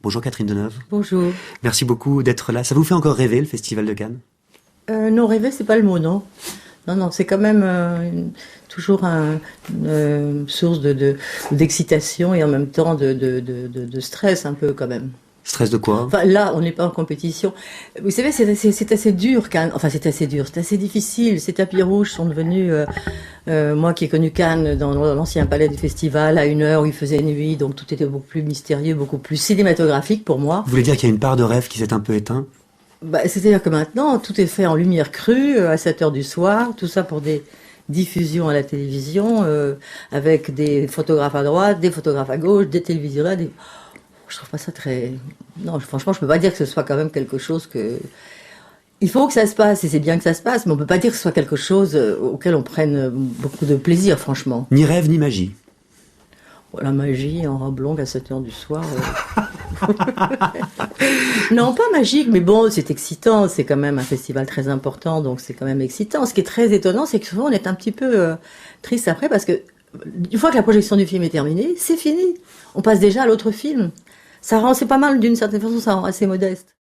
Bonjour Catherine Deneuve. Bonjour. Merci beaucoup d'être là. Ça vous fait encore rêver le Festival de Cannes? Non, rêver, c'est pas le mot, non. Non, c'est quand même toujours une source d'excitation et en même temps de stress un peu quand même. Stress de quoi? Enfin, là, on n'est pas en compétition. Vous savez, c'est assez dur, Cannes. Enfin, c'est assez dur, c'est assez difficile. Ces tapis rouges sont devenus... moi qui ai connu Cannes dans l'ancien palais du festival, à 1h où il faisait nuit, donc tout était beaucoup plus mystérieux, beaucoup plus cinématographique pour moi. Vous voulez dire qu'il y a une part de rêve qui s'est un peu éteint? C'est-à-dire que maintenant, tout est fait en lumière crue, à 7h du soir, tout ça pour des diffusions à la télévision, avec des photographes à droite, des photographes à gauche, des télévisions des... Je trouve pas ça très... Non, franchement, je peux pas dire que ce soit quand même quelque chose que... Il faut que ça se passe, et c'est bien que ça se passe, mais on peut pas dire que ce soit quelque chose auquel on prenne beaucoup de plaisir, franchement. Ni rêve, ni magie. La magie en robe longue à 7h du soir... Non, pas magique, mais bon, c'est excitant. C'est quand même un festival très important, donc c'est quand même excitant. Ce qui est très étonnant, c'est que souvent on est un petit peu triste après, parce que une fois que la projection du film est terminée, c'est fini. On passe déjà à l'autre film. Ça rend, c'est pas mal d'une certaine façon, ça rend assez modeste.